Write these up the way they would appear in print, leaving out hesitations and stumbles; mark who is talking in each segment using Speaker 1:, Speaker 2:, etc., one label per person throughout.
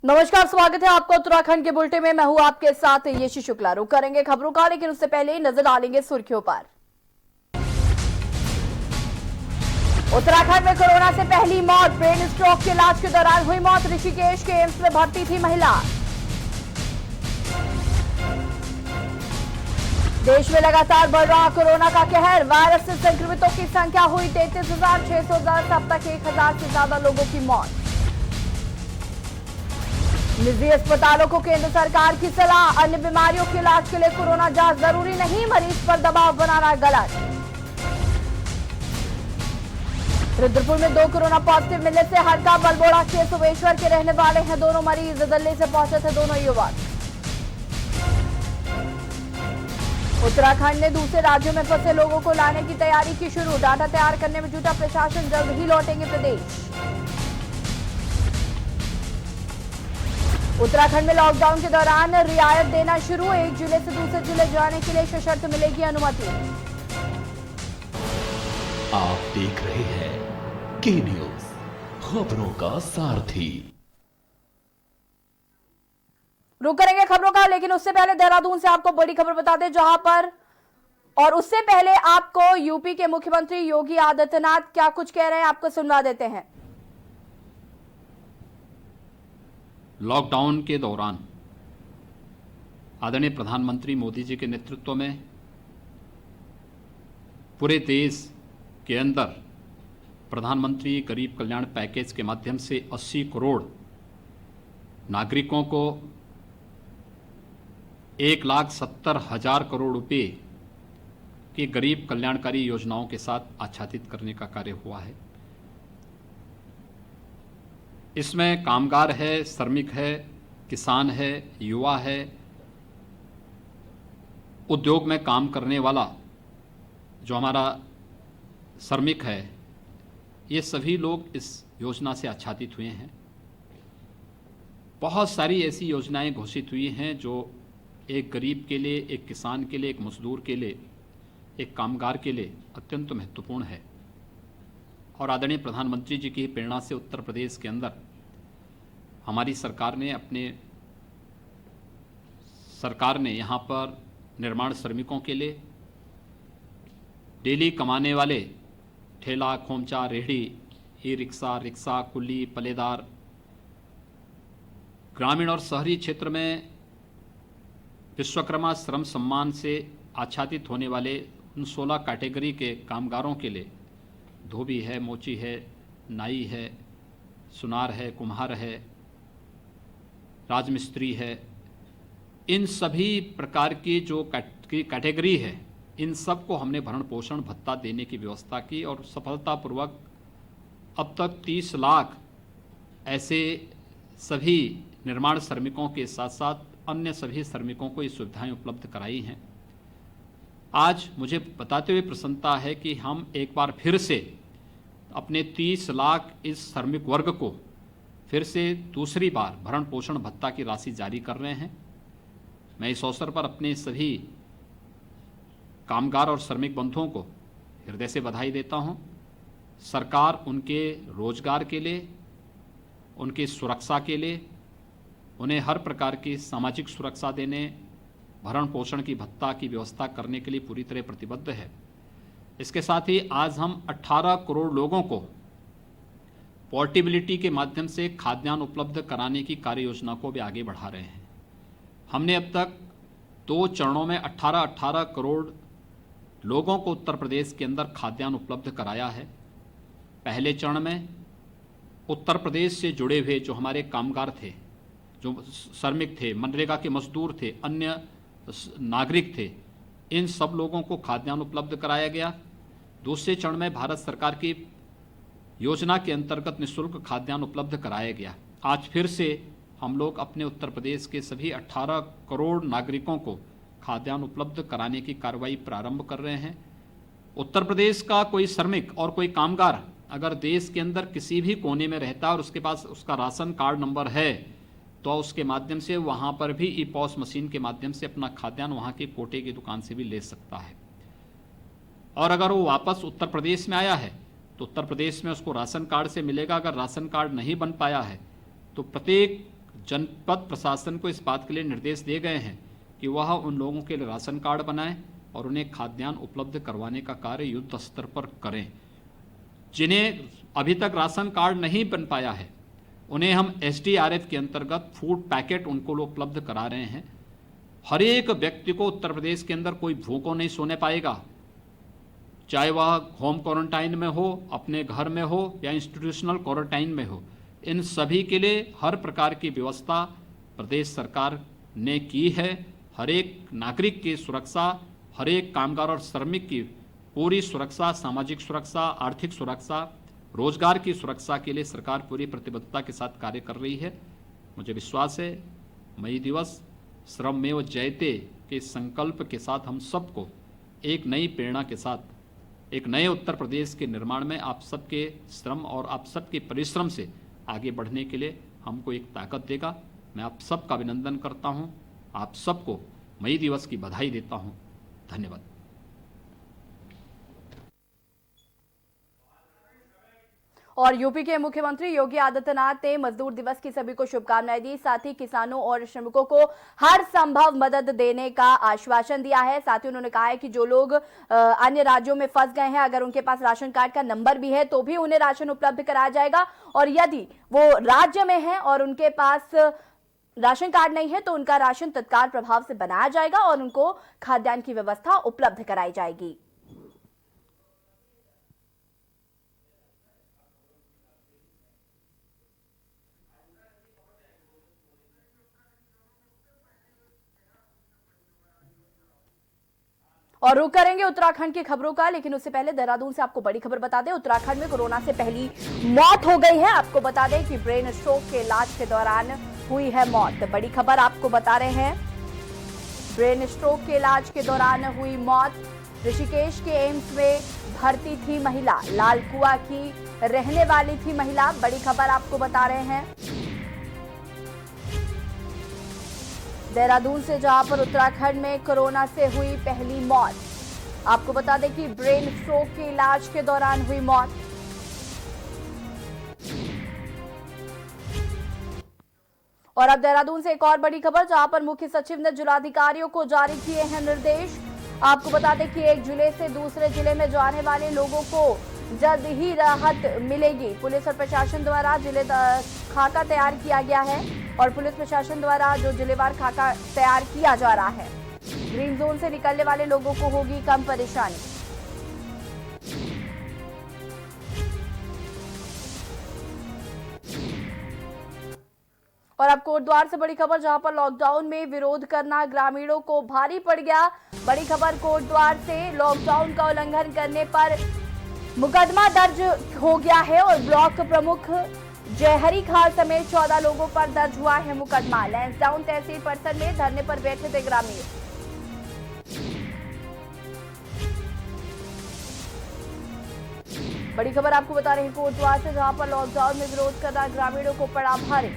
Speaker 1: नमस्कार, स्वागत है आपका उत्तराखंड के बुलेटिन में। मैं हूं आपके साथ यशी शुक्ला। रुक करेंगे खबरों का, लेकिन उससे पहले नजर डालेंगे सुर्खियों पर। उत्तराखंड में कोरोना से पहली मौत, ब्रेन स्ट्रोक के इलाज के दौरान हुई मौत। ऋषिकेश के एम्स में भर्ती थी महिला। देश में लगातार बढ़ रहा कोरोना का कहर, वायरस से संक्रमितों की संख्या हुई 33,610। अब तक 1,000 से ज्यादा लोगों की मौत। निजी अस्पतालों को केंद्र सरकार की सलाह, अन्य बीमारियों के इलाज के लिए कोरोना जांच जरूरी नहीं, मरीज पर दबाव बनाना गलत। रुद्रपुर में 2 कोरोना पॉजिटिव मिलने से हड़का बलबोड़ा के सुबेश्वर के रहने वाले हैं दोनों मरीज। दिल्ली से पहुंचे थे दोनों युवक। उत्तराखंड ने दूसरे राज्यों में फंसे लोगों को लाने की तैयारी की शुरू, डाटा तैयार करने में जुटा प्रशासन, जल्द ही लौटेंगे प्रदेश। उत्तराखंड में लॉकडाउन के दौरान रियायत देना शुरू, 1 जिले से दूसरे जिले जाने के लिए सशर्त मिलेगी अनुमति।
Speaker 2: आप देख रहे हैं के न्यूज, खबरों का सारथी।
Speaker 1: रुक करेंगे खबरों का, लेकिन उससे पहले देहरादून से आपको बड़ी खबर बता दें, जहां पर और उससे पहले आपको यूपी के मुख्यमंत्री योगी आदित्यनाथ क्या कुछ कह रहे हैं, आपको सुनवा देते हैं।
Speaker 3: लॉकडाउन के दौरान आदरणीय प्रधानमंत्री मोदी जी के नेतृत्व में पूरे देश के अंदर प्रधानमंत्री गरीब कल्याण पैकेज के माध्यम से 80 करोड़ नागरिकों को 1,70,000 करोड़ रुपए की गरीब कल्याणकारी योजनाओं के साथ आच्छादित करने का कार्य हुआ है। इसमें कामगार है, श्रमिक है, किसान है, युवा है, उद्योग में काम करने वाला जो हमारा श्रमिक है, ये सभी लोग इस योजना से आच्छादित हुए हैं। बहुत सारी ऐसी योजनाएं घोषित हुई हैं जो एक गरीब के लिए, एक किसान के लिए, एक मजदूर के लिए, एक कामगार के लिए अत्यंत महत्वपूर्ण है। और आदरणीय प्रधानमंत्री जी की प्रेरणा से उत्तर प्रदेश के अंदर हमारी सरकार ने यहाँ पर निर्माण श्रमिकों के लिए, डेली कमाने वाले ठेला, खोमचा, रेहड़ी, ई रिक्शा, रिक्शा, कुल्ली, पल्लेदार, ग्रामीण और शहरी क्षेत्र में विश्वकर्मा श्रम सम्मान से आच्छादित होने वाले उन 16 कैटेगरी के कामगारों के लिए धोबी है, मोची है, नाई है, सुनार है, कुम्हार है, राजमिस्त्री है, इन सभी प्रकार की जो कैटेगरी है, इन सब को हमने भरण पोषण भत्ता देने की व्यवस्था की और सफलतापूर्वक अब तक 30 लाख ऐसे सभी निर्माण श्रमिकों के साथ साथ अन्य सभी श्रमिकों को ये सुविधाएं उपलब्ध कराई हैं। आज मुझे बताते हुए प्रसन्नता है कि हम एक बार फिर से अपने 30 लाख इस श्रमिक वर्ग को फिर से दूसरी बार भरण पोषण भत्ता की राशि जारी कर रहे हैं। मैं इस अवसर पर अपने सभी कामगार और श्रमिक बंधुओं को हृदय से बधाई देता हूं। सरकार उनके रोजगार के लिए, उनकी सुरक्षा के लिए, उन्हें हर प्रकार की सामाजिक सुरक्षा देने, भरण पोषण की भत्ता की व्यवस्था करने के लिए पूरी तरह प्रतिबद्ध है। इसके साथ ही आज हम 18 करोड़ लोगों को पोर्टेबिलिटी के माध्यम से खाद्यान्न उपलब्ध कराने की कार्य योजना को भी आगे बढ़ा रहे हैं। हमने अब तक 2 चरणों में 18 करोड़ लोगों को उत्तर प्रदेश के अंदर खाद्यान्न उपलब्ध कराया है। पहले चरण में उत्तर प्रदेश से जुड़े हुए जो हमारे कामगार थे, जो श्रमिक थे, मनरेगा के मजदूर थे, अन्य नागरिक थे, इन सब लोगों को खाद्यान्न उपलब्ध कराया गया। दूसरे चरण में भारत सरकार की योजना के अंतर्गत निःशुल्क खाद्यान्न उपलब्ध कराया गया। आज फिर से हम लोग अपने उत्तर प्रदेश के सभी 18 करोड़ नागरिकों को खाद्यान्न उपलब्ध कराने की कार्रवाई प्रारंभ कर रहे हैं। उत्तर प्रदेश का कोई श्रमिक और कोई कामगार अगर देश के अंदर किसी भी कोने में रहता है और उसके पास उसका राशन कार्ड नंबर है, तो उसके माध्यम से वहाँ पर भी ई पॉस मशीन के माध्यम से अपना खाद्यान्न वहाँ के कोटे की दुकान से भी ले सकता है। और अगर वो वापस उत्तर प्रदेश में आया है तो उत्तर प्रदेश में उसको राशन कार्ड से मिलेगा। अगर राशन कार्ड नहीं बन पाया है तो प्रत्येक जनपद प्रशासन को इस बात के लिए निर्देश दिए गए हैं कि वह उन लोगों के लिए राशन कार्ड बनाएं और उन्हें खाद्यान्न उपलब्ध करवाने का कार्य युद्ध स्तर पर करें। जिन्हें अभी तक राशन कार्ड नहीं बन पाया है उन्हें हम SDRF के अंतर्गत फूड पैकेट उनको लोग उपलब्ध करा रहे हैं। हर एक व्यक्ति को उत्तर प्रदेश के अंदर कोई भूखों नहीं सोने पाएगा, चाहे वह होम क्वारंटाइन में हो, अपने घर में हो या इंस्टीट्यूशनल क्वारंटाइन में हो। इन सभी के लिए हर प्रकार की व्यवस्था प्रदेश सरकार ने की है। हर एक नागरिक की सुरक्षा, हर एक कामगार और श्रमिक की पूरी सुरक्षा, सामाजिक सुरक्षा, आर्थिक सुरक्षा, रोजगार की सुरक्षा के लिए सरकार पूरी प्रतिबद्धता के साथ कार्य कर रही है। मुझे विश्वास है मई दिवस श्रममेव जयते के संकल्प के साथ हम सबको एक नई प्रेरणा के साथ एक नए उत्तर प्रदेश के निर्माण में आप सबके श्रम और आप सबके परिश्रम से आगे बढ़ने के लिए हमको एक ताकत देगा। मैं आप सबका अभिनंदन करता हूं, आप सबको मई दिवस की बधाई देता हूं। धन्यवाद।
Speaker 1: और यूपी के मुख्यमंत्री योगी आदित्यनाथ ने मजदूर दिवस की सभी को शुभकामनाएं दी। साथ ही किसानों और श्रमिकों को हर संभव मदद देने का आश्वासन दिया है। साथ ही उन्होंने कहा है कि जो लोग अन्य राज्यों में फंस गए हैं, अगर उनके पास राशन कार्ड का नंबर भी है तो भी उन्हें राशन उपलब्ध कराया जाएगा, और यदि वो राज्य में है और उनके पास राशन कार्ड नहीं है तो उनका राशन तत्काल प्रभाव से बनाया जाएगा और उनको खाद्यान्न की व्यवस्था उपलब्ध कराई जाएगी। और रुक करेंगे उत्तराखंड की खबरों का, लेकिन उससे पहले देहरादून से आपको बड़ी खबर बता दें। उत्तराखंड में कोरोना से पहली मौत हो गई है। आपको बता दें कि ब्रेन स्ट्रोक के इलाज के दौरान हुई है मौत। बड़ी खबर आपको बता रहे हैं, ब्रेन स्ट्रोक के इलाज के दौरान हुई मौत। ऋषिकेश के एम्स में भर्ती थी महिला, लालकुआ की रहने वाली थी महिला। बड़ी खबर आपको बता रहे हैं देहरादून से, जहां पर उत्तराखंड में कोरोना से हुई पहली मौत। आपको बता दें कि ब्रेन स्ट्रोक के इलाज के दौरान हुई मौत। और अब देहरादून से एक और बड़ी खबर, जहां पर मुख्य सचिव ने जिलाधिकारियों को जारी किए हैं निर्देश। आपको बता दें कि एक जिले से दूसरे जिले में जाने वाले लोगों को जल्द ही राहत मिलेगी। पुलिस और प्रशासन द्वारा जिले खाका तैयार किया गया है और पुलिस प्रशासन द्वारा जो जिलेवार खाका तैयार किया जा रहा है। ग्रीन जोन से निकलने वाले लोगों को होगी कम परेशानी। और अब कोटद्वार से बड़ी खबर, जहां पर लॉकडाउन में विरोध करना ग्रामीणों को भारी पड़ गया। बड़ी खबर कोटद्वार से, लॉकडाउन का उल्लंघन करने पर मुकदमा दर्ज हो गया है और ब्लॉक प्रमुख जयहरी खाल समेत 14 लोगों पर दर्ज हुआ है मुकदमा। लैंसडाउन तहसील परिसर में धरने पर बैठे थे ग्रामीण। बड़ी खबर आपको बता रहे हैं कोटद्वार से, जहां पर लॉकडाउन में विरोध करना ग्रामीणों को पड़ा भारी।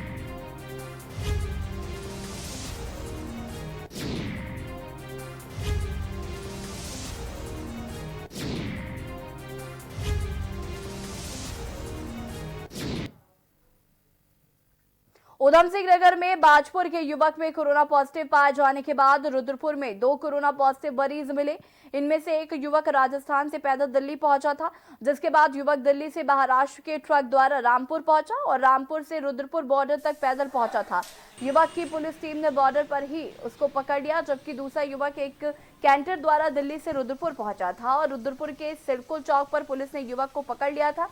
Speaker 1: उधम सिंह नगर में बाजपुर के युवक में कोरोना पॉजिटिव पाए जाने के बाद रुद्रपुर में 2 कोरोना पॉजिटिव मरीज मिले। इनमें से एक युवक राजस्थान से पैदल दिल्ली पहुंचा था, जिसके बाद युवक दिल्ली से महाराष्ट्र के ट्रक द्वारा रामपुर पहुंचा और रामपुर से रुद्रपुर बॉर्डर तक पैदल पहुंचा था। युवक की पुलिस टीम ने बॉर्डर पर ही उसको पकड़ लिया, जबकि दूसरा युवक एक कैंटर द्वारा दिल्ली से रुद्रपुर पहुंचा था और रुद्रपुर के सिरकुल चौक पर पुलिस ने युवक को पकड़ लिया था।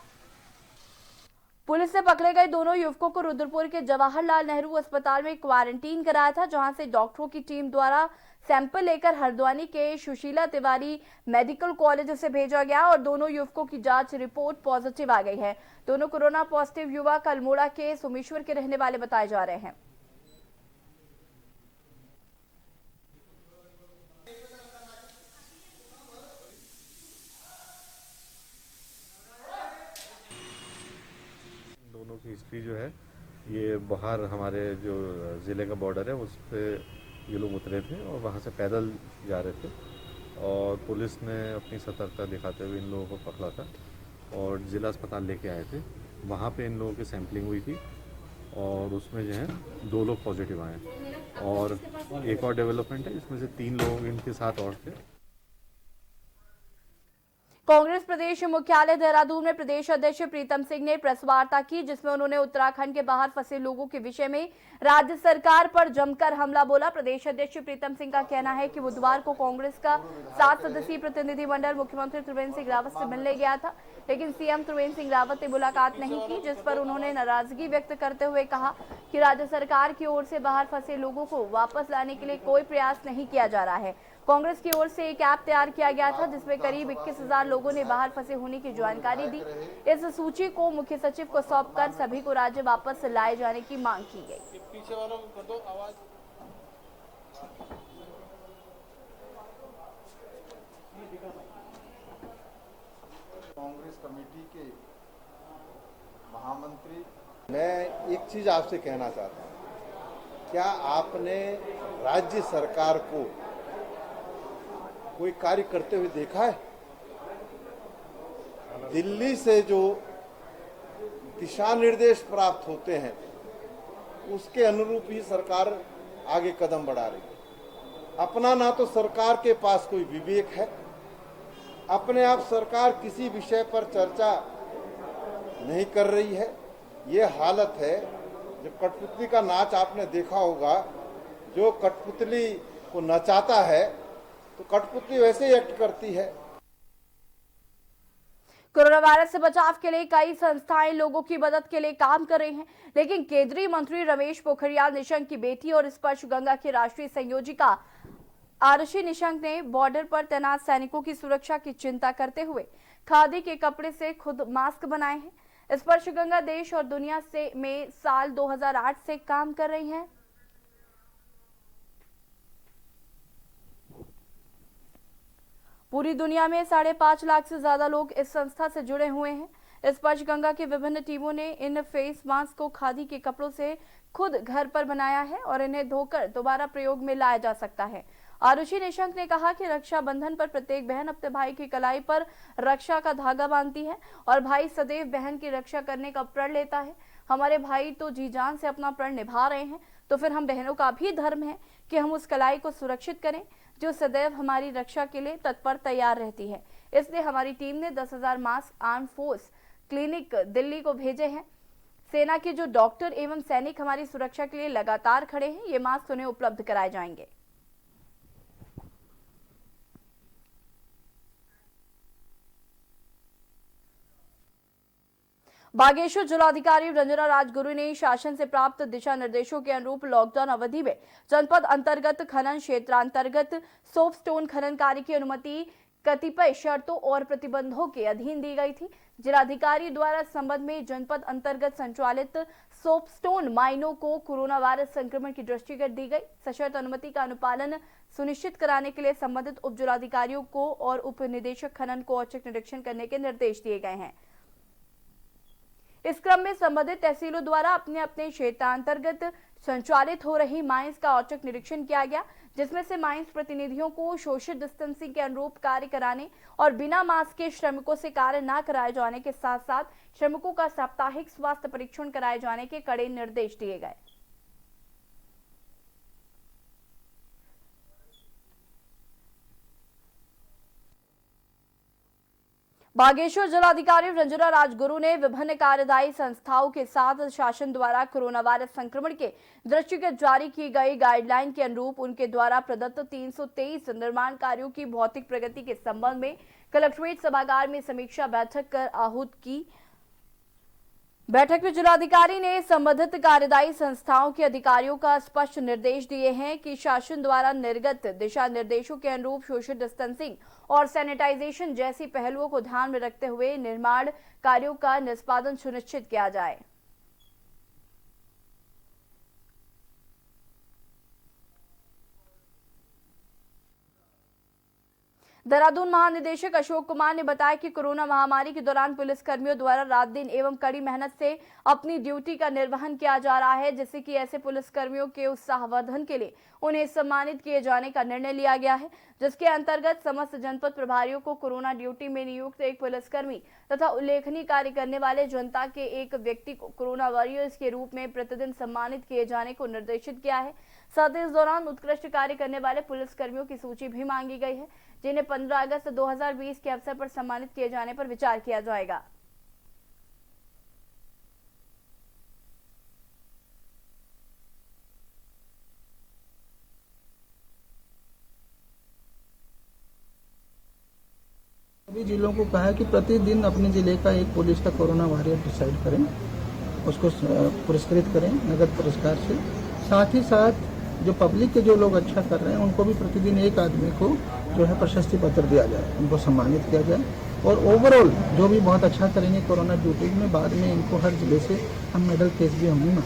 Speaker 1: पुलिस ने पकड़े गए दोनों युवकों को रुद्रपुर के जवाहरलाल नेहरू अस्पताल में क्वारंटीन कराया था, जहां से डॉक्टरों की टीम द्वारा सैंपल लेकर हल्द्वानी के सुशीला तिवारी मेडिकल कॉलेज से भेजा गया और दोनों युवकों की जांच रिपोर्ट पॉजिटिव आ गई है। दोनों कोरोना पॉजिटिव युवक अल्मोड़ा के सोमेश्वर के रहने वाले बताए जा रहे हैं।
Speaker 4: दोनों की हिस्ट्री जो है, ये बाहर हमारे जो ज़िले का बॉर्डर है उस पर ये लोग उतरे थे और वहाँ से पैदल जा रहे थे और पुलिस ने अपनी सतर्कता दिखाते हुए इन लोगों को पकड़ा था और ज़िला अस्पताल लेके आए थे। वहाँ पे इन लोगों की सैंपलिंग हुई थी और उसमें जो है 2 लोग पॉजिटिव आए और एक और डेवलपमेंट है, इसमें से 3 लोग इनके साथ और थे।
Speaker 1: कांग्रेस प्रदेश मुख्यालय देहरादून में प्रदेश अध्यक्ष प्रीतम सिंह ने प्रेस वार्ता की, जिसमें उन्होंने उत्तराखंड के बाहर फंसे लोगों के विषय में राज्य सरकार पर जमकर हमला बोला। प्रदेश अध्यक्ष प्रीतम सिंह का कहना है कि बुधवार को कांग्रेस का 7 सदस्यीय प्रतिनिधिमंडल मुख्यमंत्री त्रिवेंद्र सिंह रावत से मिलने गया था, लेकिन सीएम त्रिवेंद्र सिंह रावत ने मुलाकात नहीं की, जिस पर उन्होंने नाराजगी व्यक्त करते हुए कहा कि राज्य सरकार की ओर से बाहर फंसे लोगों को वापस लाने के लिए कोई प्रयास नहीं किया जा रहा है। कांग्रेस की ओर से एक ऐप तैयार किया गया था, जिसमें करीब 21,000 लोगों ने बाहर फंसे होने की जानकारी दी। इस सूची को मुख्य सचिव को सौंपकर सभी को राज्य वापस लाए जाने की मांग की गई।
Speaker 5: पीछे वालों को कर दो आवाज। कांग्रेस कमेटी के महामंत्री, मैं एक चीज आपसे कहना चाहता हूं, क्या आपने राज्य सरकार को कोई कार्य करते हुए देखा है? दिल्ली से जो दिशा निर्देश प्राप्त होते हैं उसके अनुरूप ही सरकार आगे कदम बढ़ा रही है। अपना ना तो सरकार के पास कोई विवेक है, अपने आप सरकार किसी विषय पर चर्चा नहीं कर रही है। ये हालत है। जब कठपुतली का नाच आपने देखा होगा, जो कठपुतली को नचाता है तो कठपुतली वैसे ही एक्ट करती है।
Speaker 1: कोरोना वायरस से बचाव के लिए कई संस्थाएं लोगों की मदद के लिए काम कर रही हैं, लेकिन केंद्रीय मंत्री रमेश पोखरियाल निशंक की बेटी और स्पर्श गंगा की राष्ट्रीय संयोजिका आरुषि निशंक ने बॉर्डर पर तैनात सैनिकों की सुरक्षा की चिंता करते हुए खादी के कपड़े से खुद मास्क बनाए हैं। स्पर्श गंगा देश और दुनिया में साल 2008 से काम कर रही है। पूरी दुनिया में 5.5 लाख से ज्यादा लोग इस संस्था से जुड़े हुए हैं। स्पर्श गंगा की विभिन्न टीमों ने इन फेस मास्क को खादी के कपड़ों से खुद घर पर बनाया है और इन्हें धोकर दोबारा प्रयोग में लाया जा सकता है। आरुषि निशंक ने कहा कि रक्षाबंधन पर प्रत्येक बहन अपने भाई की कलाई पर रक्षा का धागा बांधती है और भाई सदैव बहन की रक्षा करने का प्रण लेता है। हमारे भाई तो जी जान से अपना प्रण निभा रहे हैं, तो फिर हम बहनों का भी धर्म है कि हम उस कलाई को सुरक्षित करें जो सदैव हमारी रक्षा के लिए तत्पर तैयार रहती है। इसलिए हमारी टीम ने 10,000 mask arm force clinic Delhi को भेजे हैं। सेना के जो डॉक्टर एवं सैनिक हमारी सुरक्षा के लिए लगातार खड़े हैं, ये मास्क उन्हें उपलब्ध कराए जाएंगे। बागेश्वर जिलाधिकारी रंजना राजगुरु ने शासन से प्राप्त दिशा निर्देशों के अनुरूप लॉकडाउन अवधि में जनपद अंतर्गत खनन क्षेत्रांतर्गत सोपस्टोन खनन कार्य की अनुमति कतिपय शर्तों और प्रतिबंधों के अधीन दी गई थी। जिलाधिकारी द्वारा इस संबंध में जनपद अंतर्गत संचालित सोपस्टोन माइनों को कोरोना वायरस संक्रमण की दृष्टिगत दी गई सशर्त अनुमति का अनुपालन सुनिश्चित कराने के लिए संबंधित उप जिलाधिकारियों को और उप निदेशक खनन को औचक निरीक्षण करने के निर्देश दिए गए हैं। इस क्रम में संबंधित तहसीलों द्वारा अपने अपने क्षेत्रांतर्गत संचालित हो रही माइंस का औचक निरीक्षण किया गया, जिसमें से माइंस प्रतिनिधियों को सोशल डिस्टेंसिंग के अनुरूप कार्य कराने और बिना मास्क के श्रमिकों से कार्य न कराए जाने के साथ साथ श्रमिकों का साप्ताहिक स्वास्थ्य परीक्षण कराए जाने के कड़े निर्देश दिए गए। बागेश्वर जिलाधिकारी रंजना राजगुरु ने विभिन्न कार्यदायी संस्थाओं के साथ शासन द्वारा कोरोना वायरस संक्रमण के दृष्टिगत जारी की गई गाइडलाइन के अनुरूप उनके द्वारा प्रदत्त 323 निर्माण कार्यों की भौतिक प्रगति के संबंध में कलेक्ट्रेट सभागार में समीक्षा बैठक कर आहूत की। बैठक में जिलाधिकारी ने संबंधित कार्यदायी संस्थाओं के अधिकारियों का स्पष्ट निर्देश दिए हैं कि शासन द्वारा निर्गत दिशा निर्देशों के अनुरूप सोशल डिस्टेंसिंग और सैनिटाइजेशन जैसी पहलुओं को ध्यान में रखते हुए निर्माण कार्यों का निष्पादन सुनिश्चित किया जाए। देहरादून महानिदेशक अशोक कुमार ने बताया कि कोरोना महामारी के दौरान पुलिस कर्मियों द्वारा रात दिन एवं कड़ी मेहनत से अपनी ड्यूटी का निर्वहन किया जा रहा है, जिससे कि ऐसे पुलिस कर्मियों के उत्साहवर्धन के लिए उन्हें सम्मानित किए जाने का निर्णय लिया गया है, जिसके अंतर्गत समस्त जनपद प्रभारियों को कोरोना ड्यूटी में नियुक्त एक पुलिसकर्मी तथा उल्लेखनीय कार्य करने वाले जनता के एक व्यक्ति को कोरोना वॉरियर्स के रूप में प्रतिदिन सम्मानित किए जाने को निर्देशित किया है। साथ ही इस दौरान उत्कृष्ट कार्य करने वाले पुलिसकर्मियों की सूची भी मांगी गई है, जिन्हें 15 अगस्त 2020 के अवसर पर सम्मानित किए जाने पर विचार किया जाएगा।
Speaker 6: सभी जिलों को कहा है कि प्रतिदिन अपने जिले का एक पुलिस का कोरोना वॉरियर डिसाइड करें, उसको पुरस्कृत करें नगद पुरस्कार से। साथ ही साथ जो पब्लिक के जो लोग अच्छा कर रहे हैं उनको भी प्रतिदिन एक आदमी को जो है प्रशस्ति पत्र दिया जाए, उनको सम्मानित किया जाए। और ओवरऑल जो भी बहुत अच्छा करेंगे कोरोना ड्यूटी में, बाद में इनको हर जिले से हम मेडल केस भी होंगे ना।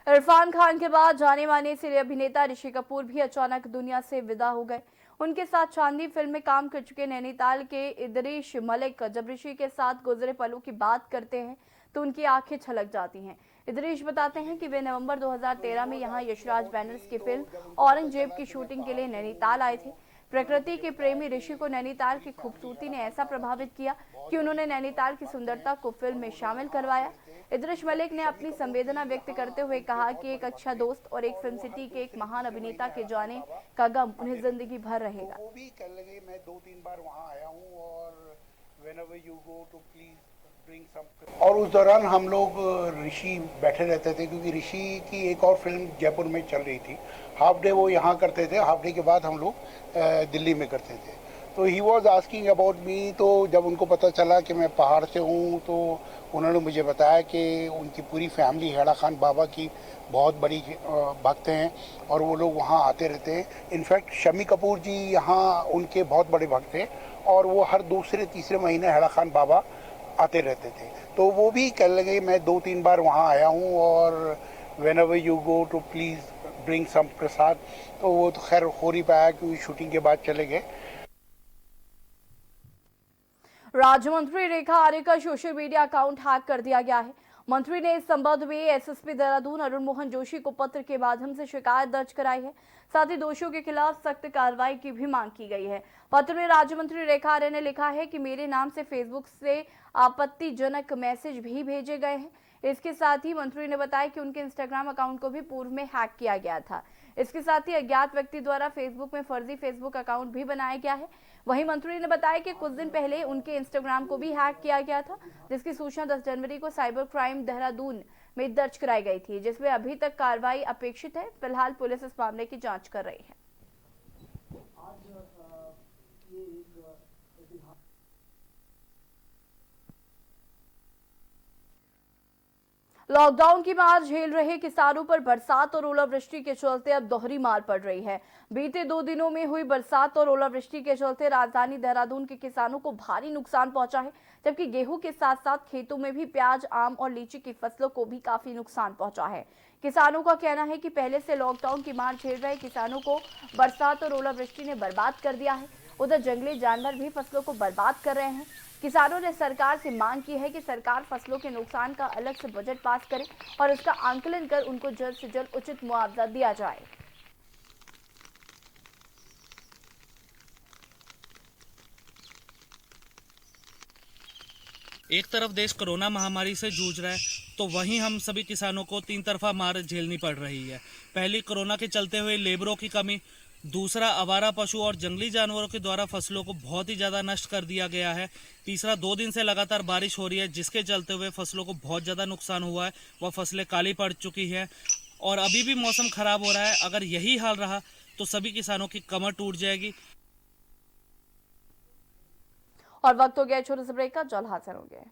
Speaker 1: इरफान खान के बाद जाने माने सिने अभिनेता ऋषि कपूर भी अचानक दुनिया से विदा हो गए। उनके साथ चांदी फिल्म में काम कर चुके नैनीताल के इदरीश मलिक जब ऋषि के साथ गुजरे पलों की बात करते हैं तो उनकी आंखें छलक जाती हैं। इदरीश बताते हैं कि वे नवंबर 2013 में यहां यशराज बैनर्स की फिल्म औरंगजेब की शूटिंग के लिए नैनीताल आए थे। प्रकृति के प्रेमी ऋषि को नैनीताल की खूबसूरती ने ऐसा प्रभावित किया कि उन्होंने नैनीताल की सुंदरता को फिल्म में शामिल करवाया। इदरीश मलिक ने अपनी संवेदना व्यक्त करते हुए कहा कि एक अच्छा दोस्त और एक फिल्म सिटी के एक महान अभिनेता के जाने का गम उन्हें जिंदगी भर रहेगा।
Speaker 7: वो भी कह लगे, मैं 2-3 बार वहाँ आया हूँ और whenever you go to please bring some। और उस दौरान हम लोग ऋषि बैठे रहते थे क्योंकि ऋषि की एक और फिल्म जयपुर में चल रही थी। हाफ डे वो यहाँ करते थे, हाफ डे के बाद हम लोग दिल्ली में करते थे। तो he was asking about me. तो जब उनको पता चला कि मैं पहाड़ से हूँ तो उन्होंने मुझे बताया कि उनकी पूरी फैमिली हेड़ा खान बाबा की बहुत बड़ी भक्त हैं और वो लोग वहाँ आते रहते हैं। इनफैक्ट शम्मी कपूर जी यहाँ उनके बहुत बड़े भक्त थे और वो हर दूसरे-तीसरे महीने हेड़ा खान बाबा आते रहते थे। तो वो भी कह लगे, मैं 2-3 बार वहाँ आया हूँ और whenever you go to please bring some प्रसाद। तो वो तो खैर हो नहीं पाया क्योंकि शूटिंग के बाद चले गए।
Speaker 1: राज्य मंत्री रेखा आर्य का सोशल मीडिया अकाउंट हैक कर दिया गया है। मंत्री ने इस संबंध में एसएसपी देहरादून अरुण मोहन जोशी को पत्र के माध्यम से शिकायत दर्ज कराई है। साथ ही दोषियों के खिलाफ सख्त कार्रवाई की भी मांग की गई है। पत्र में राज्य मंत्री रेखा आर्य ने लिखा है कि मेरे नाम से फेसबुक से आपत्तिजनक मैसेज भी भेजे गए हैं। इसके साथ ही मंत्री ने बताया कि उनके इंस्टाग्राम अकाउंट को भी पूर्व में हैक किया गया था। इसके साथ ही अज्ञात व्यक्ति द्वारा फेसबुक में फर्जी फेसबुक अकाउंट भी बनाया गया है। वहीं मंत्री ने बताया कि कुछ दिन पहले उनके इंस्टाग्राम को भी हैक किया गया था, जिसकी सूचना 10 जनवरी को साइबर क्राइम देहरादून में दर्ज कराई गई थी, जिसमें अभी तक कार्रवाई अपेक्षित है। फिलहाल पुलिस इस मामले की जांच कर रही है। लॉकडाउन की मार झेल रहे किसानों पर बरसात और ओलावृष्टि के चलते अब दोहरी मार पड़ रही है। बीते 2 दिनों में हुई बरसात और ओलावृष्टि के चलते राजधानी देहरादून के किसानों को भारी नुकसान पहुंचा है, जबकि गेहूं के साथ साथ खेतों में भी प्याज, आम और लीची की फसलों को भी काफी नुकसान पहुंचा है। किसानों का कहना है कि पहले से लॉकडाउन की मार झेल रहे किसानों को बरसात और ओलावृष्टि ने बर्बाद कर दिया है। उधर जंगली जानवर भी फसलों को बर्बाद कर रहे हैं। किसानों ने सरकार से मांग की है कि सरकार फसलों के नुकसान का अलग से बजट पास करे और इसका आंकलन कर उनको जल्द से जल्द उचित मुआवजा दिया जाए।
Speaker 8: एक तरफ देश कोरोना महामारी से जूझ रहा है तो वहीं हम सभी किसानों को 3 तरफा मार झेलनी पड़ रही है। पहली कोरोना के चलते हुए लेबरों की कमी, दूसरा आवारा पशु और जंगली जानवरों के द्वारा फसलों को बहुत ही ज़्यादा नष्ट कर दिया गया है। तीसरा 2 दिन से लगातार बारिश हो रही है जिसके चलते हुए फसलों को बहुत ज़्यादा नुकसान हुआ है, वह फसलें काली पड़ चुकी हैं और अभी भी मौसम खराब हो रहा है। अगर यही हाल रहा तो सभी किसानों की कमर टूट जाएगी।
Speaker 1: और वक्त हो गया छोटे से ब्रेक का, जल्द हाजिर होंगे।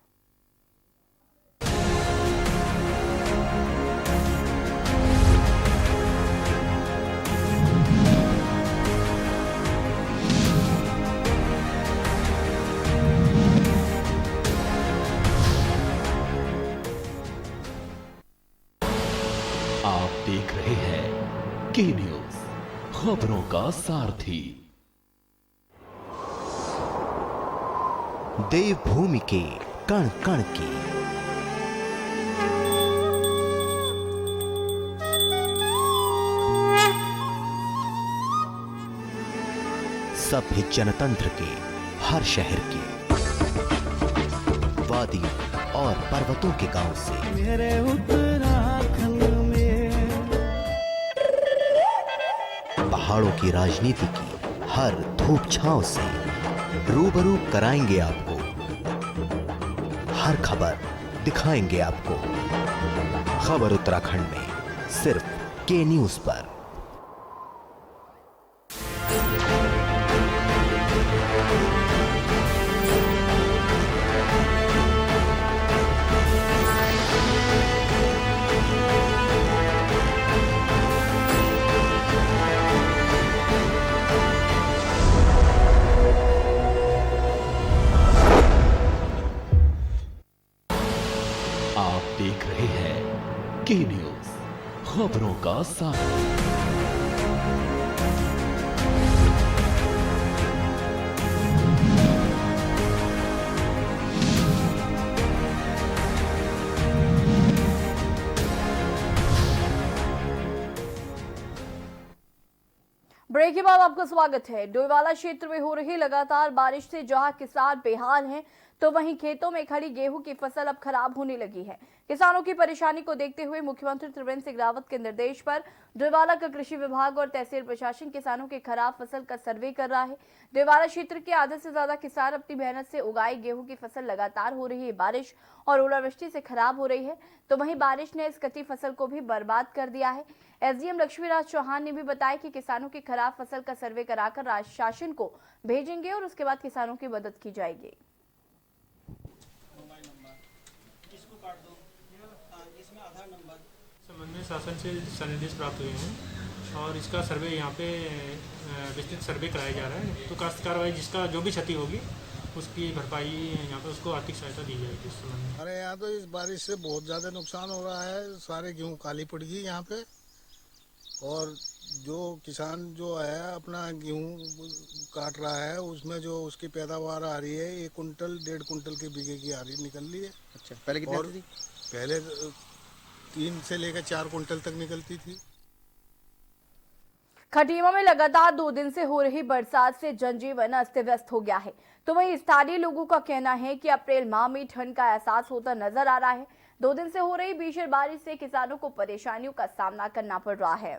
Speaker 2: आप देख रहे हैं के न्यूज, खबरों का सारथी।
Speaker 9: देवभूमि के कण कण की, सभ्य जनतंत्र के हर शहर के, वादी और पर्वतों के गांव से, मेरे उत्तराखंड में पहाड़ों की राजनीति की हर धूप छांव से रूबरू कराएंगे आपको। हर खबर दिखाएंगे आपको। खबर उत्तराखंड में सिर्फ के न्यूज पर।
Speaker 2: आप देख रहे हैं के न्यूज, खबरों का साथ।
Speaker 1: ब्रेक के बाद आपका स्वागत है। डोईवाला क्षेत्र में हो रही लगातार बारिश से जहां किसान बेहाल हैं, तो वहीं खेतों में खड़ी गेहूं की फसल अब खराब होने लगी है। किसानों की परेशानी को देखते हुए मुख्यमंत्री त्रिवेंद्र सिंह रावत के निर्देश पर डोईवाला का कृषि विभाग और तहसील प्रशासन किसानों के खराब फसल का सर्वे कर रहा है। डोईवाला क्षेत्र के आधे से ज्यादा किसान अपनी मेहनत से उगाई गेहूं की फसल लगातार हो रही बारिश और ओलावृष्टि से खराब हो रही है, तो वहीं बारिश ने इस कच्ची फसल को भी बर्बाद कर दिया है। एसडीएम लक्ष्मीराज चौहान ने भी बताया कि किसानों की खराब फसल का सर्वे कराकर राज्य शासन को भेजेंगे और उसके बाद किसानों की मदद की जाएगी।
Speaker 10: संबंध में शासन से दिशा निर्देश प्राप्त हुए हैं और इसका सर्वे यहाँ पे विस्तृत सर्वे कराया जा रहा है। तो काश्तकार भाई जिसका जो भी क्षति होगी उसकी भरपाई यहाँ पे उसको आर्थिक सहायता दी जाएगी। इस संबंध में
Speaker 11: हमारे यहाँ तो इस बारिश से बहुत ज़्यादा नुकसान हो रहा है। सारे गेहूँ काली पड़ गई यहाँ पे और जो किसान जो है अपना गेहूँ काट रहा है उसमें जो उसकी पैदावार आ रही है 1 कुंटल 1.5 कुंटल के बीघे की आ रही निकल रही है।
Speaker 12: अच्छा, पहले कितनी आती थी?
Speaker 11: पहले 3 से लेकर 4 कुंटल तक निकलती थी।
Speaker 1: खटीमा में लगातार 2 दिन से हो रही बरसात से जनजीवन अस्त व्यस्त हो गया है, तो वहीं स्थानीय लोगों का कहना है कि अप्रैल माह में ठंड का एहसास होता नजर आ रहा है। 2 दिन से हो रही भीषण बारिश से किसानों को परेशानियों का सामना करना पड़ रहा है।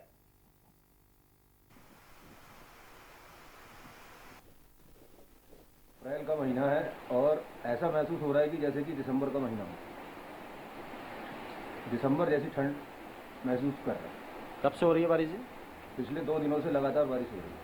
Speaker 13: अप्रैल का महीना है और ऐसा महसूस हो रहा है कि जैसे कि दिसंबर का महीना हो। दिसंबर जैसी ठंड महसूस कर रहा है।
Speaker 12: कब से हो रही है बारिश?
Speaker 13: पिछले 2 दिनों से लगातार बारिश हो रही है।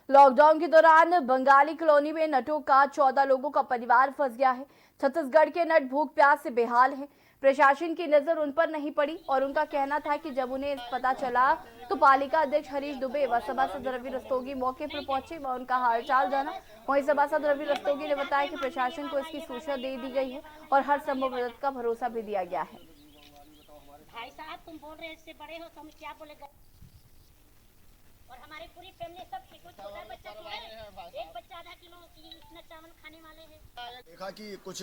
Speaker 1: लॉकडाउन के दौरान बंगाली कॉलोनी में नटों का 14 लोगों का परिवार फंस गया है। छत्तीसगढ़ के नट भूख प्यास से बेहाल हैं। प्रशासन की नजर उन पर नहीं पड़ी और उनका कहना था कि जब उन्हें पता चला तो पालिका अध्यक्ष हरीश दुबे व सभासद रवि रस्तोगी मौके पर पहुंचे व उनका हालचाल जाना। वहीं सभासद रवि रस्तोगी ने बताया कि प्रशासन को इसकी सूचना दे दी गई है और हर संभव मदद का भरोसा भी दिया गया है।
Speaker 14: भाई साहब, तुम बोल रहे इससे बड़े हो तो हम क्या बोलेगा? और हमारी पूरी फैमिली सब छोटा बच्चा तो है, एक बच्चा आधा किलो इतना चावल खाने वाले हैं।
Speaker 15: देखा कि कुछ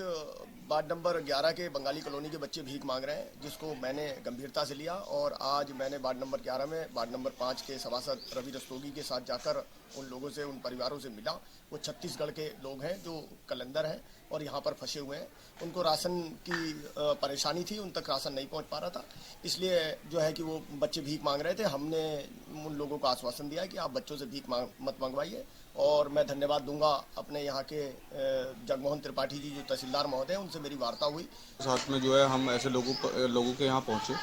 Speaker 15: वार्ड नंबर 11 के बंगाली कॉलोनी के बच्चे भीख मांग रहे हैं, जिसको मैंने गंभीरता से लिया और आज मैंने वार्ड नंबर 11 में वार्ड नंबर 5 के सभासद रवि रस्तोगी के साथ जाकर उन लोगों से, उन परिवारों से मिला। वो छत्तीसगढ़ के लोग हैं जो कलंदर हैं और यहाँ पर फंसे हुए हैं। उनको राशन की परेशानी थी, उन तक राशन नहीं पहुँच पा रहा था, इसलिए जो है कि वो बच्चे भीख मांग रहे थे। हमने उन लोगों को आश्वासन दिया कि आप बच्चों से भीख मत मंगवाइए और मैं धन्यवाद दूंगा अपने यहाँ के जगमोहन त्रिपाठी जी जो तहसीलदार महोदय, उनसे मेरी वार्ता हुई।
Speaker 16: साथ में जो है हम ऐसे लोगों के यहाँ पहुँचे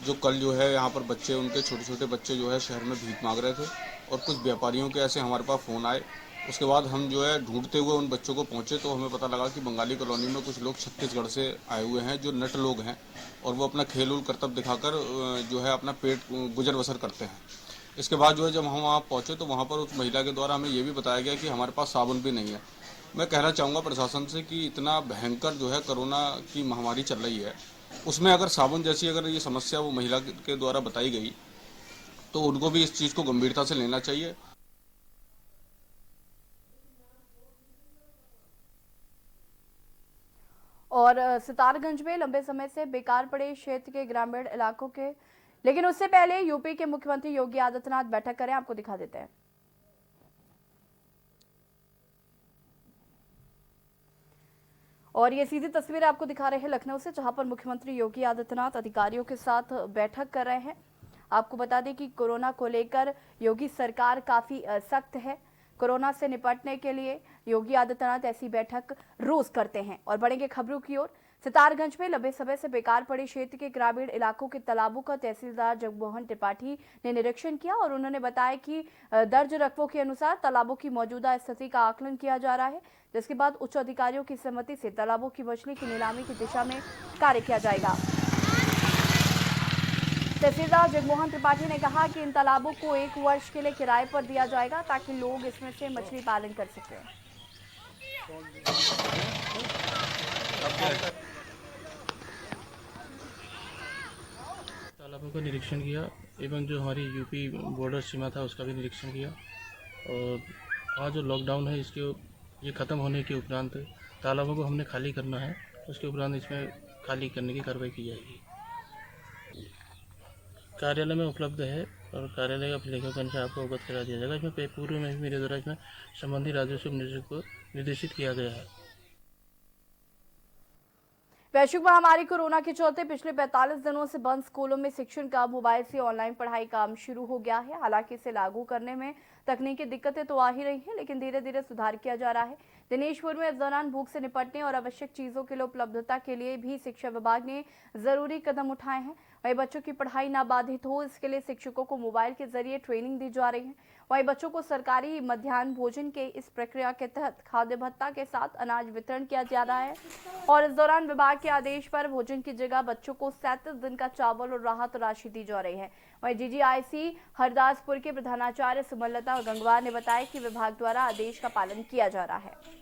Speaker 16: जो कल जो है यहाँ पर बच्चे, उनके छोटे छोटे बच्चे जो है शहर में भीख मांग रहे थे और कुछ व्यापारियों के ऐसे हमारे पास फ़ोन आए। उसके बाद हम जो है ढूंढते हुए उन बच्चों को पहुँचे तो हमें पता लगा कि बंगाली कॉलोनी में कुछ लोग छत्तीसगढ़ से आए हुए हैं जो नट लोग हैं और वो अपना खेल उल करतब दिखाकर जो है अपना पेट गुजर बसर करते हैं। इसके बाद जो है जब हम वहाँ पहुँचे तो वहाँ पर उस महिला के द्वारा हमें ये भी बताया गया कि हमारे पास साबुन भी नहीं है। मैं कहना चाहूँगा प्रशासन से कि इतना भयंकर जो है कोरोना की महामारी चल रही है, उसमें अगर साबुन जैसी अगर ये समस्या वो महिला के द्वारा बताई गई तो उनको भी इस चीज़ को गंभीरता से लेना चाहिए।
Speaker 1: और सितारगंज में लंबे समय से बेकार पड़े क्षेत्र के ग्रामीण इलाकों के, लेकिन उससे पहले यूपी के मुख्यमंत्री योगी आदित्यनाथ बैठक करें, आपको दिखा देते हैं। और ये सीधी तस्वीर आपको दिखा रहे हैं लखनऊ से, जहां पर मुख्यमंत्री योगी आदित्यनाथ अधिकारियों के साथ बैठक कर रहे हैं। आपको बता दें कि कोरोना को लेकर योगी सरकार काफी सख्त है। कोरोना से निपटने के लिए योगी आदित्यनाथ ऐसी बैठक रोज करते हैं। और बढ़ेंगे खबरों की ओर। सितारगंज में लंबे समय से बेकार पड़े क्षेत्र के ग्रामीण इलाकों के तालाबों का तहसीलदार जगमोहन त्रिपाठी ने निरीक्षण किया और उन्होंने बताया कि दर्ज रकबों के अनुसार तालाबों की मौजूदा स्थिति का आकलन किया जा रहा है, जिसके बाद उच्च अधिकारियों की सहमति से तालाबों की मछली की नीलामी की दिशा में कार्य किया जाएगा। तहसीलदार जगमोहन त्रिपाठी ने कहा कि इन तालाबों को 1 वर्ष के लिए किराए पर दिया जाएगा ताकि लोग इसमें से मछली पालन कर सकें।
Speaker 8: तालाबों का निरीक्षण किया एवं जो हमारी यूपी बॉर्डर सीमा था उसका भी निरीक्षण किया। और आज जो लॉकडाउन है इसके ये ख़त्म होने के उपरांत तालाबों को हमने खाली करना है, उसके उपरांत इसमें खाली करने की कार्रवाई की जाएगी। कार्यालय में उपलब्ध है और कार्यालय का लेखांकन से आपको अवगत करा दिया जाएगा। इसमें पूर्व में भी मेरे द्वारा इसमें संबंधित राजस्व निदेशक को निर्देशित किया गया है।
Speaker 1: वैश्विक महामारी कोरोना के चलते पिछले 45 दिनों से बंद स्कूलों में शिक्षण का मोबाइल से ऑनलाइन पढ़ाई काम शुरू हो गया है। हालांकि इसे लागू करने में तकनीकी दिक्कतें तो आ ही रही हैं, लेकिन धीरे धीरे सुधार किया जा रहा है। दिनेशपुर में इस दौरान भूख से निपटने और आवश्यक चीजों के लिए उपलब्धता के लिए भी शिक्षा विभाग ने जरूरी कदम उठाए हैं। वहीं बच्चों की पढ़ाई ना बाधित हो, इसके लिए शिक्षकों को मोबाइल के जरिए ट्रेनिंग दी जा रही है। वहीं बच्चों को सरकारी मध्याह्न भोजन के इस प्रक्रिया के तहत खाद्य भत्ता के साथ अनाज वितरण किया जा रहा है। और इस दौरान विभाग के आदेश पर भोजन की जगह बच्चों को 37 दिन का चावल और राहत राशि दी जा रही है। वहीं जीजीआईसी हरदासपुर के प्रधानाचार्य सुमनलता गंगवार ने बताया कि विभाग द्वारा आदेश का पालन किया जा रहा है।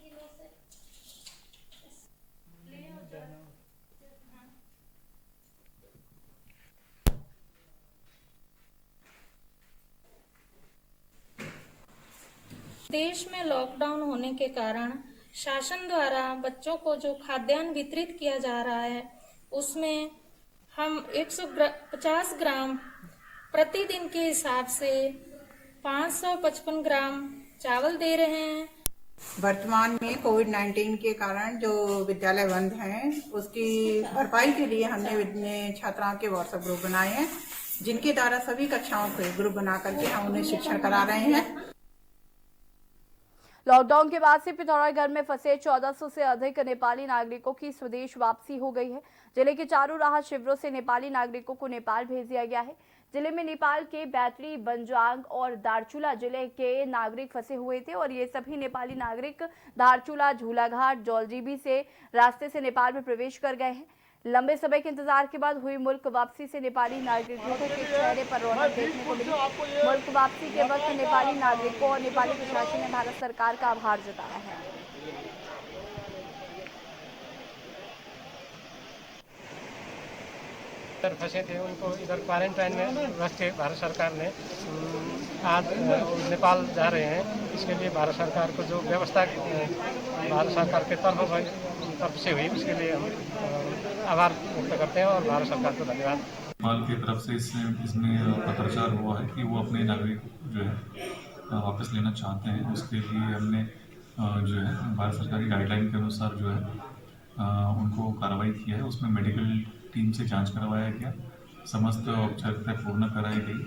Speaker 12: देश में लॉकडाउन होने के कारण शासन द्वारा बच्चों को जो खाद्यान्न वितरित किया जा रहा है उसमें हम 150 ग्राम प्रतिदिन के हिसाब से 555 ग्राम चावल दे रहे हैं।
Speaker 17: वर्तमान में कोविड-19 के कारण जो विद्यालय बंद हैं उसकी भरपाई के लिए हमने छात्राओं के व्हाट्सएप ग्रुप बनाए हैं, जिनके द्वारा सभी कक्षाओं के ग्रुप बना करके हम उन्हें शिक्षण करा रहे हैं।
Speaker 1: लॉकडाउन के बाद से पिथौरागढ़ में फंसे 1400 से अधिक नेपाली नागरिकों की स्वदेश वापसी हो गई है। जिले के चारों राहत शिविरों से नेपाली नागरिकों को नेपाल भेज दिया गया है। जिले में नेपाल के बैतडी, बंजांग और दार्चुला जिले के नागरिक फंसे हुए थे और ये सभी नेपाली नागरिक दार्चुला, झूलाघाट, जौलजीबी से रास्ते से नेपाल में प्रवेश कर गए हैं। लंबे समय के इंतजार के बाद हुई मुल्क वापसी से नेपाली नागरिकों के चेहरे पर रौनक देखने को मिली। मुल्क वापसी के वक्त नेपाली नागरिकों और नेपाली प्रशासन ने भारत सरकार का आभार जताया है।
Speaker 18: इधर फंसे थे उनको इधर क्वारंटाइन में रखे भारत सरकार ने। आज नेपाल जा रहे हैं, इसके लिए भारत सरकार को जो व्यवस्था भारत सरकार के तरफ से हुई उसके लिए हम आभार व्यक्त करते हैं और भारत सरकार को धन्यवाद।
Speaker 19: नेपाल की तरफ से इसमें पत्राचार हुआ है कि वो अपने नागरिक जो है वापस लेना चाहते हैं। उसके लिए हमने जो है भारत सरकार की गाइडलाइन के अनुसार जो है उनको कार्रवाई की है। उसमें मेडिकल टीम से जांच करवाया गया, समस्त औपचारिकता पूर्ण कराई गई,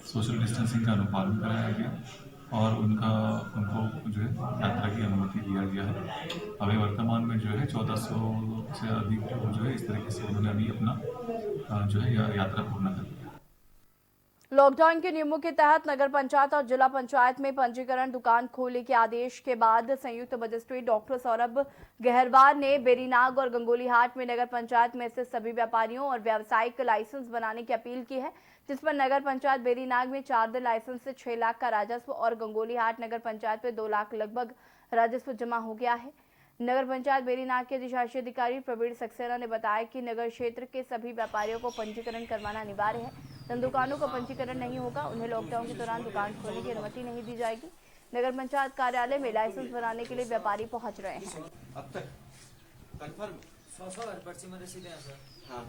Speaker 19: सोशल डिस्टेंसिंग का अनुपालन कराया गया और उनको जो है यात्रा की अनुमति दिया गया है। अभी वर्तमान में जो है 1400 से अधिक जो है इस तरीके से उन्होंने अभी अपना जो है यात्रा पूर्ण कर लिया।
Speaker 1: लॉकडाउन के नियमों के तहत नगर पंचायत और जिला पंचायत में पंजीकरण दुकान खोलने के आदेश के बाद संयुक्त मजिस्ट्रेट डॉक्टर सौरभ गहरवार ने बेरीनाग और गंगोलीहाट में नगर पंचायत में स्थित सभी व्यापारियों और व्यावसायिक लाइसेंस बनाने की अपील की है, जिस पर नगर पंचायत बेरीनाग में 4 दिन लाइसेंस से 6 लाख का राजस्व और गंगोलीहाट नगर पंचायत में 2 लाख लगभग राजस्व जमा हो गया है। नगर पंचायत बेरीनाग के अधिशासी अधिकारी प्रवीण सक्सेना ने बताया कि नगर क्षेत्र के सभी व्यापारियों को पंजीकरण करवाना अनिवार्य है। जिन दुकानों का पंजीकरण नहीं होगा उन्हें लॉकडाउन के दौरान दुकान खोलने की अनुमति नहीं दी जाएगी। नगर पंचायत कार्यालय में लाइसेंस बनाने के लिए व्यापारी पहुंच रहे हैं।
Speaker 20: अब तक कन्फर्म हाँ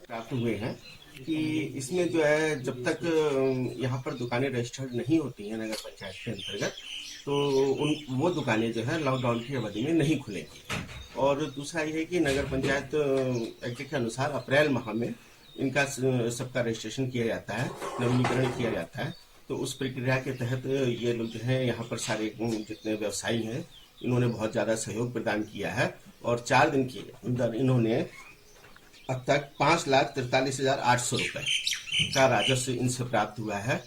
Speaker 20: प्राप्त हुए हैं कि इसमें जो है जब तक यहाँ पर दुकानें रजिस्टर्ड नहीं होती हैं नगर पंचायत के अंतर्गत, तो वो दुकानें जो है लॉकडाउन की अवधि में नहीं खुलेंगी। और दूसरा ये है कि नगर पंचायत एक्ट के अनुसार अप्रैल माह में इनका सबका रजिस्ट्रेशन किया जाता है, नवीनीकरण किया जाता है। तो उस प्रक्रिया के तहत ये लोग जो हैं यहाँ पर सारे जितने व्यवसायी हैं इन्होंने बहुत ज़्यादा सहयोग प्रदान किया है और 4 दिन के अंदर इन्होंने अब तक 5,43,800 रुपये का राजस्व इनसे प्राप्त हुआ है।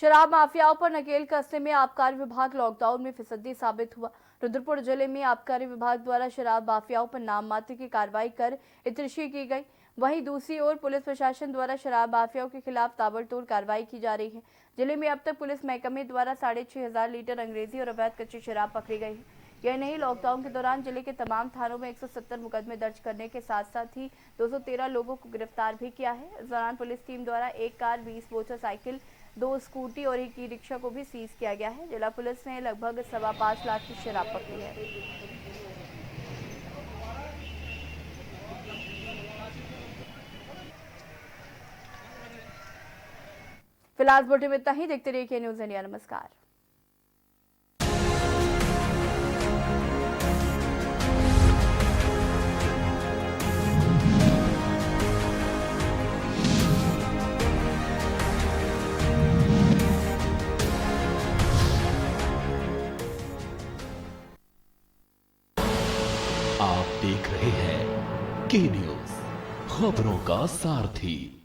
Speaker 1: शराब माफियाओं पर नकेल कसने में आबकारी विभाग लॉकडाउन में फिसड्डी साबित हुआ। रुद्रपुर जिले में आबकारी विभाग द्वारा शराब माफियाओं पर नाम मात्र की कार्रवाई कर इतरशी की गई। वहीं दूसरी ओर पुलिस प्रशासन द्वारा शराब माफियाओं के खिलाफ ताबड़तोड़ कार्रवाई की जा रही है। जिले में अब तक पुलिस महकमे द्वारा 6,500 लीटर अंग्रेजी और अवैध कच्ची शराब पकड़ी गई है। यह नहीं, लॉकडाउन के दौरान जिले के तमाम थानों में 170 मुकदमे दर्ज करने के साथ साथ ही 213 लोगों को गिरफ्तार भी किया है। इस दौरान पुलिस टीम द्वारा 1 कार, 20 मोटरसाइकिल, 2 स्कूटी और 1 ई रिक्शा को भी सीज किया गया है। जिला पुलिस ने लगभग 5.25 लाख की शराब पकड़ी है। फिलहाल बुलेटिन में इतना ही। देखते रहिए के न्यूज़ इंडिया। नमस्कार।
Speaker 2: आप देख रहे हैं के न्यूज़, खबरों का सारथी।